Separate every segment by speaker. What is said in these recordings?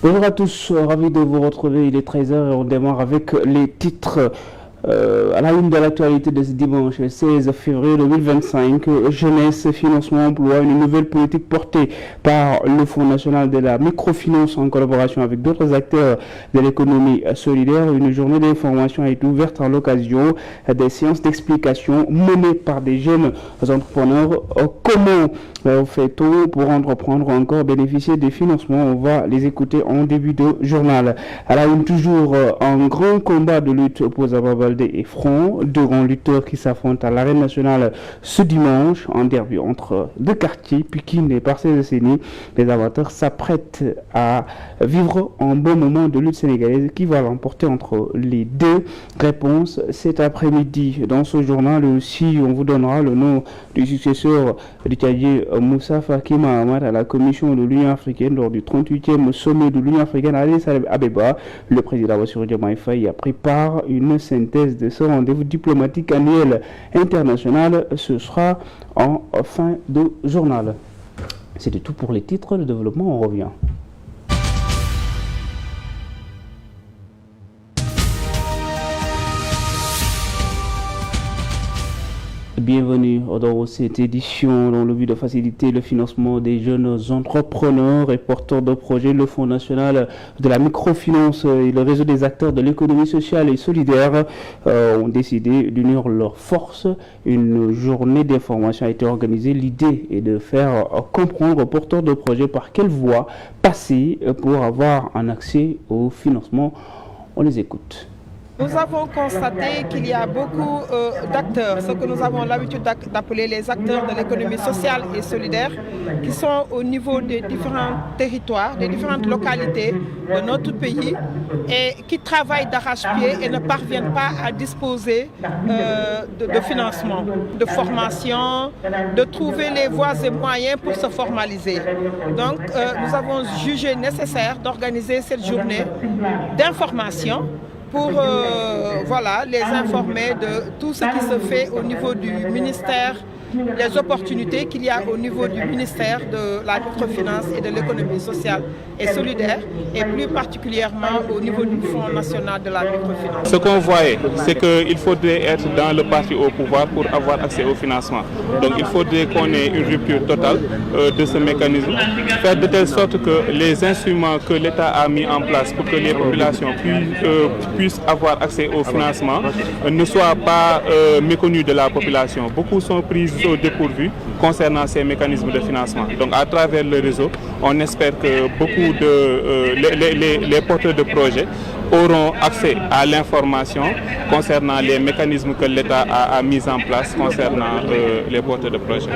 Speaker 1: Bonjour à tous, ravi de vous retrouver, il est 13 h et on démarre avec les titres à la une de l'actualité de ce dimanche 16 février 2025. Jeunesse, financement, emploi, une nouvelle politique portée par le Fonds national de la microfinance en collaboration avec d'autres acteurs de l'économie solidaire. Une journée d'information a été ouverte à l'occasion des séances d'explication menées par des jeunes entrepreneurs. Comment fait-on pour entreprendre ou encore bénéficier des financements? On va les écouter en début de journal. À la une, toujours un grand combat de lutte opposé à Baldé et Front, deux grands lutteurs qui s'affrontent à l'arène nationale ce dimanche en derby entre deux quartiers, Pikine et Parcelles-Assainies. Les amateurs s'apprêtent à vivre un bon moment de lutte sénégalaise qui va l'emporter entre les deux. Réponse cet après-midi dans ce journal. Aussi, on vous donnera le nom du successeur du Tchadien Moussa Faki Mahamat à la commission de l'Union africaine lors du 38e sommet de l'Union africaine à Addis Abeba. Le président Bassirou Diomaye Faye a pris part une synthèse de ce rendez-vous diplomatique annuel international. Ce sera en fin de journal. C'était tout pour les titres. Le développement, on revient. Bienvenue dans cette édition dans le but de faciliter le financement des jeunes entrepreneurs et porteurs de projets. Le Fonds national de la microfinance et le réseau des acteurs de l'économie sociale et solidaire ont décidé d'unir leurs forces. Une journée d'information a été organisée. L'idée est de faire comprendre aux porteurs de projets par quelle voie passer pour avoir un accès au financement. On les écoute.
Speaker 2: Nous avons constaté qu'il y a beaucoup d'acteurs, ce que nous avons l'habitude d'appeler les acteurs de l'économie sociale et solidaire, qui sont au niveau des différents territoires, des différentes localités de notre pays et qui travaillent d'arrache-pied et ne parviennent pas à disposer de financement, de formation, de trouver les voies et moyens pour se formaliser. Donc nous avons jugé nécessaire d'organiser cette journée d'information pour les informer de tout ce qui se fait au niveau du ministère, les opportunités qu'il y a au niveau du ministère de la microfinance et de l'économie sociale et solidaire, et plus particulièrement au niveau du Fonds national de la microfinance.
Speaker 3: Ce qu'on voyait, c'est qu'il faudrait être dans le parti au pouvoir pour avoir accès au financement. Donc il faudrait qu'on ait une rupture totale de ce mécanisme, faire de telle sorte que les instruments que l'État a mis en place pour que les populations puissent avoir accès au financement ne soient pas méconnus de la population. Beaucoup sont pris au dépourvu concernant ces mécanismes de financement. Donc à travers le réseau, on espère que beaucoup les porteurs de projets auront accès à l'information concernant les mécanismes que l'État a mis en place concernant les porteurs de projets.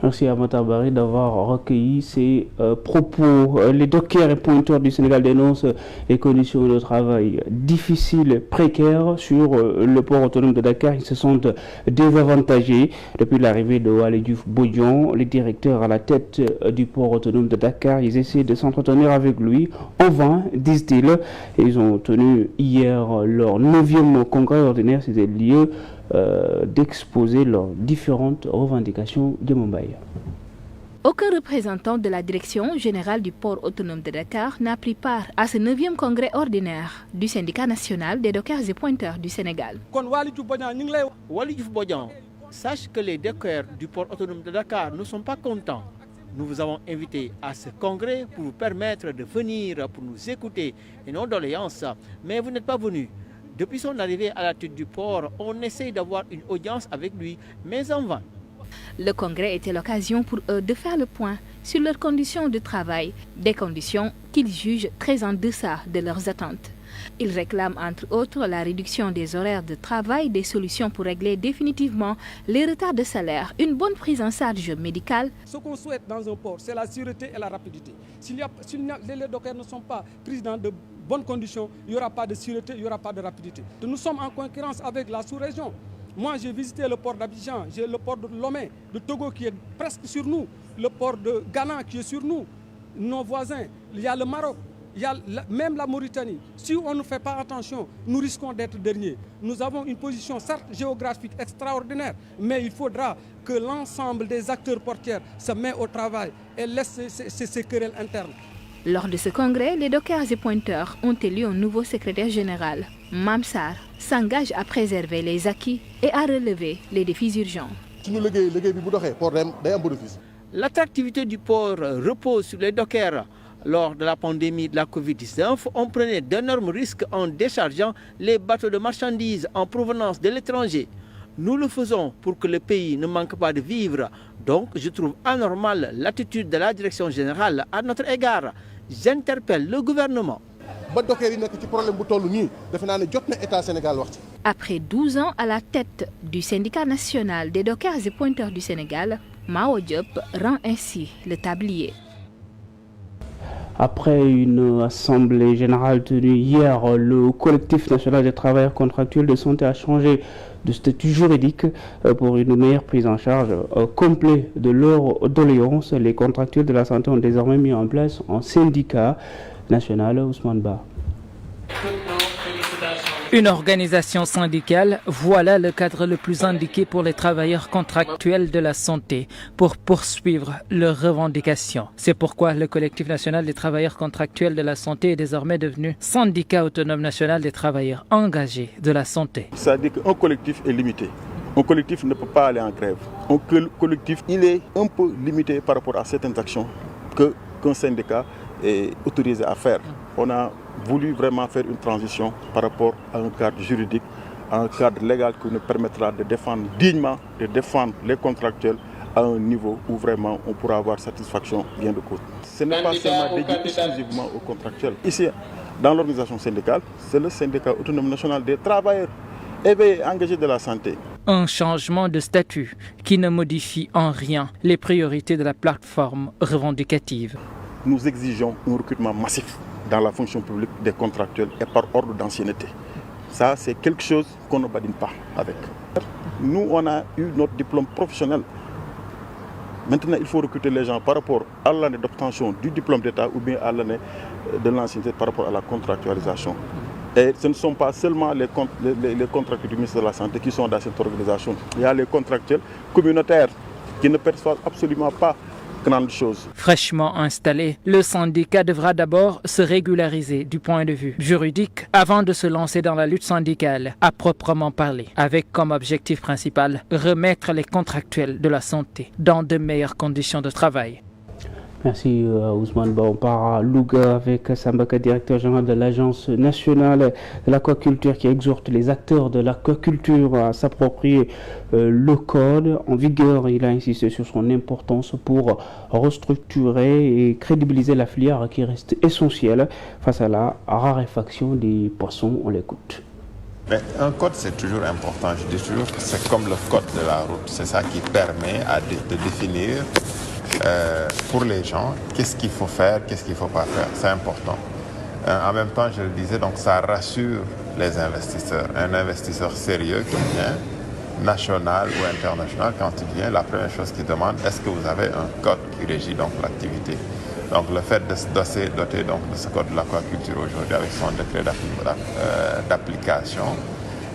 Speaker 1: Merci à Matabari d'avoir recueilli ces propos. Les dockers et pointeurs du Sénégal dénoncent les conditions de travail difficiles, précaires sur le port autonome de Dakar. Ils se sentent désavantagés. Depuis l'arrivée de Waly Diouf Bodian, les directeurs à la tête du port autonome de Dakar, ils essaient de s'entretenir avec lui. En vain, disent-ils. Ils ont tenu hier leur 9e congrès ordinaire. C'était le lieu d'exposer leurs différentes revendications de Mumbai.
Speaker 4: Aucun représentant de la direction générale du port autonome de Dakar n'a pris part à ce 9e congrès ordinaire du syndicat national des dockers et pointeurs du Sénégal.
Speaker 5: Waly Diouf Bodian, sache que les dockers du port autonome de Dakar ne sont pas contents. Nous vous avons invité à ce congrès pour vous permettre de venir pour nous écouter et nos doléances, mais vous n'êtes pas venus. Depuis son arrivée à la tête du port, on essaye d'avoir une audience avec lui, mais en vain.
Speaker 4: Le congrès était l'occasion pour eux de faire le point sur leurs conditions de travail, des conditions qu'ils jugent très en deçà de leurs attentes. Ils réclament entre autres la réduction des horaires de travail, des solutions pour régler définitivement les retards de salaire, une bonne prise en charge médicale.
Speaker 6: Ce qu'on souhaite dans un port, c'est la sûreté et la rapidité. Si les dockers ne sont pas pris dans de bonnes conditions, il n'y aura pas de sûreté, il n'y aura pas de rapidité. Nous sommes en concurrence avec la sous-région. Moi, j'ai visité le port d'Abidjan, j'ai le port de Lomé, de Togo qui est presque sur nous, le port de Ghana qui est sur nous, nos voisins, il y a le Maroc. Il y a même la Mauritanie. Si on ne fait pas attention, nous risquons d'être derniers. Nous avons une position certes géographique extraordinaire, mais il faudra que l'ensemble des acteurs portiers se mettent au travail et laissent ces querelles internes.
Speaker 4: Lors de ce congrès, les dockers et pointeurs ont élu un nouveau secrétaire général. Mame Sarr s'engage à préserver les acquis et à relever les défis urgents.
Speaker 5: L'attractivité du port repose sur les dockers. Lors de la pandémie de la Covid-19, on prenait d'énormes risques en déchargeant les bateaux de marchandises en provenance de l'étranger. Nous le faisons pour que le pays ne manque pas de vivres. Donc, je trouve anormale l'attitude de la direction générale à notre égard. J'interpelle le gouvernement.
Speaker 4: Après 12 ans à la tête du syndicat national des dockers et pointeurs du Sénégal, Mao Diop rend ainsi le tablier.
Speaker 1: Après une assemblée générale tenue hier, le collectif national des travailleurs contractuels de santé a changé de statut juridique pour une meilleure prise en charge complète de leurs doléances. Les contractuels de la santé ont désormais mis en place un syndicat national. Ousmane Ba.
Speaker 7: Une organisation syndicale, voilà le cadre le plus indiqué pour les travailleurs contractuels de la santé pour poursuivre leurs revendications. C'est pourquoi le collectif national des travailleurs contractuels de la santé est désormais devenu syndicat autonome national des travailleurs engagés de la santé.
Speaker 8: Ça dit qu'un collectif est limité. Un collectif ne peut pas aller en grève. Un collectif, il est un peu limité par rapport à certaines actions qu'un syndicat est autorisé à faire. On a voulu vraiment faire une transition par rapport à un cadre juridique, à un cadre légal qui nous permettra de défendre dignement, de défendre les contractuels à un niveau où vraiment on pourra avoir satisfaction bien de cause. Ce n'est pas seulement dédié exclusivement aux contractuels. Ici, dans l'organisation syndicale, c'est le syndicat autonome national des travailleurs éveillés engagés de la santé.
Speaker 7: Un changement de statut qui ne modifie en rien les priorités de la plateforme revendicative.
Speaker 8: Nous exigeons un recrutement massif dans la fonction publique des contractuels et par ordre d'ancienneté. Ça, c'est quelque chose qu'on ne badine pas avec. Nous, on a eu notre diplôme professionnel. Maintenant, il faut recruter les gens par rapport à l'année d'obtention du diplôme d'État ou bien à l'année de l'ancienneté par rapport à la contractualisation. Et ce ne sont pas seulement les contractuels du ministère de la Santé qui sont dans cette organisation. Il y a les contractuels communautaires qui ne perçoivent absolument pas grande chose.
Speaker 7: Fraîchement installé, le syndicat devra d'abord se régulariser du point de vue juridique avant de se lancer dans la lutte syndicale à proprement parler, avec comme objectif principal remettre les contractuels de la santé dans de meilleures conditions de travail.
Speaker 1: Merci Ousmane Ba. On part à Louga avec Sambaka, directeur général de l'Agence nationale de l'aquaculture, qui exhorte les acteurs de l'aquaculture à s'approprier le code en vigueur. Il a insisté sur son importance pour restructurer et crédibiliser la filière qui reste essentielle face à la raréfaction des poissons. On l'écoute.
Speaker 9: Mais un code, c'est toujours important. Je dis toujours que c'est comme le code de la route. C'est ça qui permet de définir pour les gens qu'est-ce qu'il faut faire, qu'est-ce qu'il ne faut pas faire. C'est important. En même temps, je le disais, donc ça rassure les investisseurs. Un investisseur sérieux qui vient, national ou international, quand il vient, la première chose qu'il demande, est-ce que vous avez un code qui régit donc l'activité? Donc le fait de se doter donc de ce code de l'aquaculture aujourd'hui avec son décret d'application,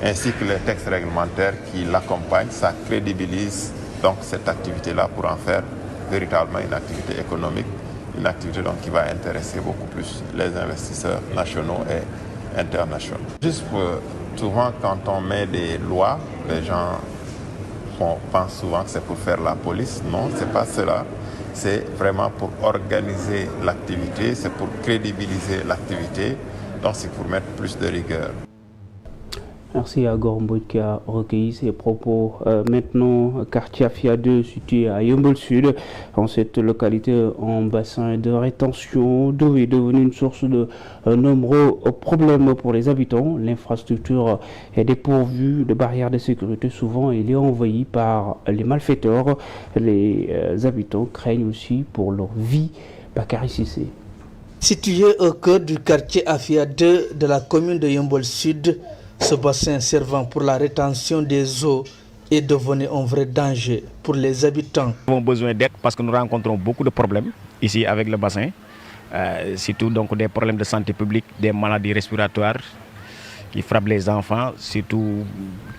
Speaker 9: ainsi que les textes réglementaires qui l'accompagnent, ça crédibilise donc cette activité-là pour en faire véritablement une activité économique, une activité donc qui va intéresser beaucoup plus les investisseurs nationaux et internationaux. Juste pour, souvent quand on met des lois, les gens pensent souvent que c'est pour faire la police. Non, c'est pas cela. C'est vraiment pour organiser l'activité, c'est pour crédibiliser l'activité, donc c'est pour mettre plus de rigueur.
Speaker 1: Merci à Gormboud qui a recueilli ses propos. Maintenant, quartier Afia 2, situé à Yeumbeul Sud. En cette localité, un bassin de rétention d'eau est devenu une source de nombreux problèmes pour les habitants. L'infrastructure est dépourvue de barrières de sécurité. Souvent, elle est envahie par les malfaiteurs. Les habitants craignent aussi pour leur vie. Bakary Cissé.
Speaker 10: Situé au cœur du quartier Afia 2 de la commune de Yeumbeul Sud, ce bassin servant pour la rétention des eaux est devenu un vrai danger pour les habitants.
Speaker 11: Nous avons besoin d'aide parce que nous rencontrons beaucoup de problèmes ici avec le bassin, surtout donc des problèmes de santé publique, des maladies respiratoires qui frappent les enfants. Surtout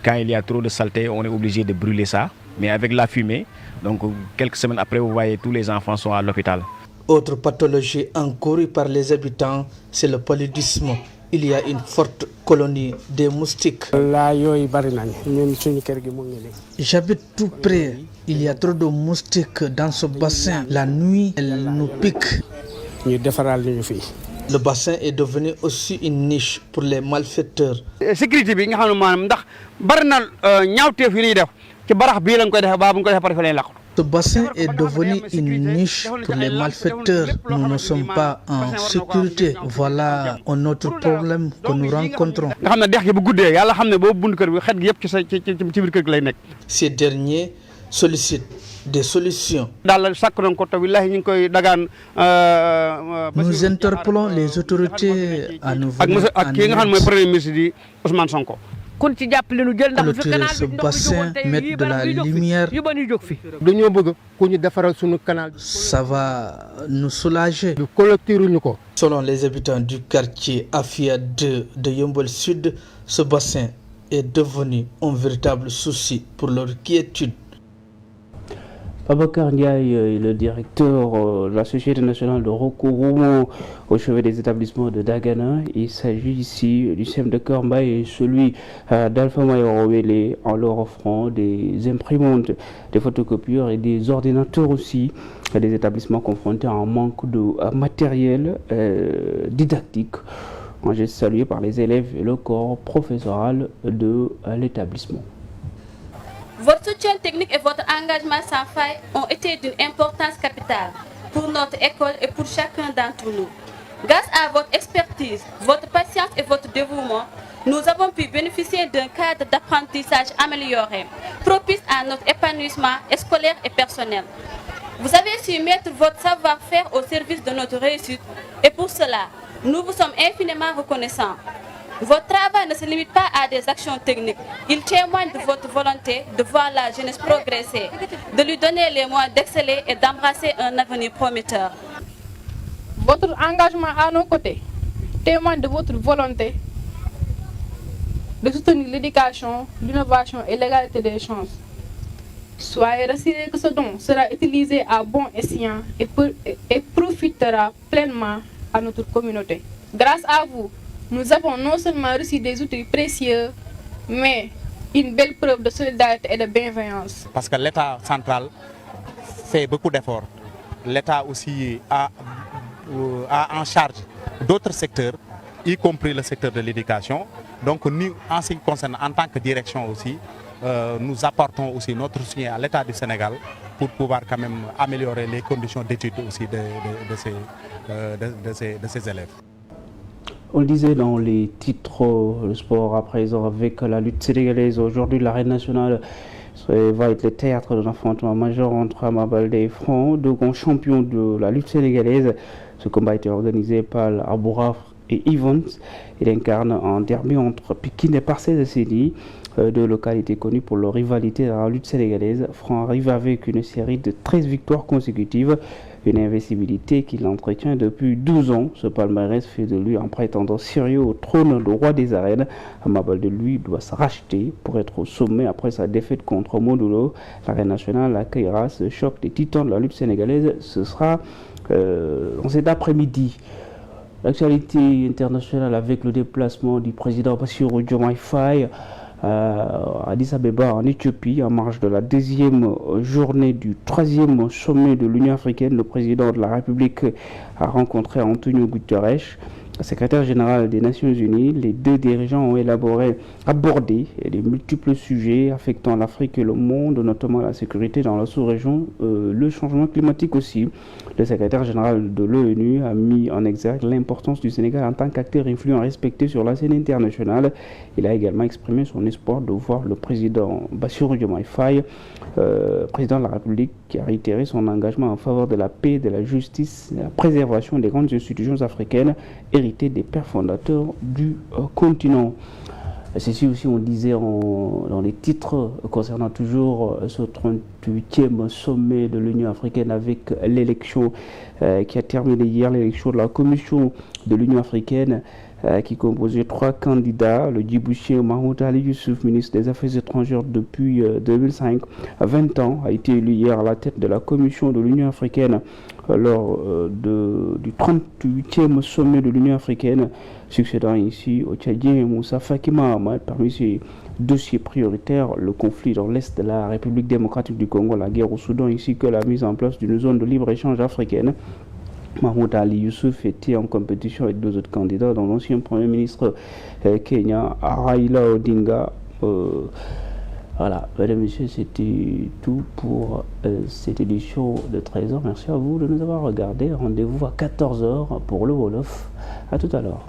Speaker 11: quand il y a trop de saleté, on est obligé de brûler ça. Mais avec la fumée, donc quelques semaines après, vous voyez tous les enfants sont à l'hôpital.
Speaker 10: Autre pathologie encourue par les habitants, c'est le paludisme. Il y a une forte colonie des moustiques. J'habite tout près. Il y a trop de moustiques dans ce bassin. La nuit, elles nous piquent. Le bassin est devenu aussi une niche pour les malfaiteurs. Ce bassin est devenu une niche pour les malfaiteurs. Nous ne sommes pas en sécurité. Voilà un autre problème que nous rencontrons. Ces derniers sollicitent des solutions. Nous interpellons les autorités à nous venir en aide. Clôturer ce bassin, mettre de la lumière, ça va nous soulager. Selon les habitants du quartier Afia 2 de Yeumbeul Sud, ce bassin est devenu un véritable souci pour leur quiétude.
Speaker 1: Babacar Ndiaye est le directeur de la Société nationale de Rokurumo au chevet des établissements de Dagana. Il s'agit ici du CEM de Kormbaye et celui d'Alpha Mayorowele en leur offrant des imprimantes, des photocopieurs et des ordinateurs aussi. Des établissements confrontés à un manque de matériel didactique. Un geste salué par les élèves et le corps professoral de l'établissement.
Speaker 12: Votre soutien technique et votre engagement sans faille ont été d'une importance capitale pour notre école et pour chacun d'entre nous. Grâce à votre expertise, votre patience et votre dévouement, nous avons pu bénéficier d'un cadre d'apprentissage amélioré, propice à notre épanouissement scolaire et personnel. Vous avez su mettre votre savoir-faire au service de notre réussite et pour cela, nous vous sommes infiniment reconnaissants. Votre travail ne se limite pas à des actions techniques. Il témoigne de votre volonté de voir la jeunesse progresser, de lui donner les moyens d'exceller et d'embrasser un avenir prometteur.
Speaker 13: Votre engagement à nos côtés témoigne de votre volonté de soutenir l'éducation, l'innovation et l'égalité des chances. Soyez rassurés que ce don sera utilisé à bon escient et profitera pleinement à notre communauté. Grâce à vous, nous avons non seulement reçu des outils précieux, mais une belle preuve de solidarité et de bienveillance.
Speaker 14: Parce que l'État central fait beaucoup d'efforts. L'État aussi a en charge d'autres secteurs, y compris le secteur de l'éducation. Donc nous, en ce qui concerne en tant que direction aussi, nous apportons aussi notre soutien à l'État du Sénégal pour pouvoir quand même améliorer les conditions d'études aussi de ces élèves.
Speaker 1: On le disait dans les titres, le sport à présent avec la lutte sénégalaise. Aujourd'hui, l'arène nationale va être le théâtre d'un affrontement majeur entre Ama Baldé et Franc, deux grands champions de la lutte sénégalaise. Ce combat a été organisé par Abouraf et Evans. Il incarne un derby entre Pikine et Parcelles Assainies, deux localités connues pour leur rivalité dans la lutte sénégalaise. Franc arrive avec une série de 13 victoires consécutives, une invincibilité qu'il entretient depuis 12 ans. Ce palmarès fait de lui un prétendant sérieux au trône de roi des arènes. Ama Baldé, lui, doit se racheter pour être au sommet après sa défaite contre Modulo. L'arène nationale accueillera ce choc des titans de la lutte sénégalaise. Ce sera en cet après-midi. L'actualité internationale avec le déplacement du président Bassirou Diomaye Faye à Addis Abeba en Éthiopie, en marge de la deuxième journée du troisième sommet de l'Union africaine. Le président de la République a rencontré Antonio Guterres, secrétaire général des Nations Unies. Les deux dirigeants ont abordé les multiples sujets affectant l'Afrique et le monde, notamment la sécurité dans la sous-région, le changement climatique aussi. Le secrétaire général de l'ONU a mis en exergue l'importance du Sénégal en tant qu'acteur influent respecté sur la scène internationale. Il a également exprimé son espoir de voir le président Bassirou Diomaye Faye, président de la République, qui a réitéré son engagement en faveur de la paix, de la justice, de la préservation des grandes institutions africaines, héritées des pères fondateurs du continent. Ceci aussi, on disait dans les titres concernant toujours ce 38e sommet de l'Union africaine avec l'élection qui a terminé hier, l'élection de la Commission de l'Union africaine. qui composait 3 candidats. Le djiboutien Mahmoud Ali Youssouf, ministre des Affaires étrangères depuis 2005, à 20 ans, a été élu hier à la tête de la commission de l'Union africaine lors du 38e sommet de l'Union africaine, succédant ici au Tchadien Moussa Faki Mahamat. Parmi ses dossiers prioritaires, le conflit dans l'Est de la République démocratique du Congo, la guerre au Soudan, ainsi que la mise en place d'une zone de libre-échange africaine. Mahmoud Ali Youssouf était en compétition avec 2 autres candidats, dont l'ancien Premier ministre Kenya, Raila Odinga. Voilà, mesdames et messieurs, c'était tout pour cette édition de 13h. Merci à vous de nous avoir regardés. Rendez-vous à 14h pour le Wolof. À tout à l'heure.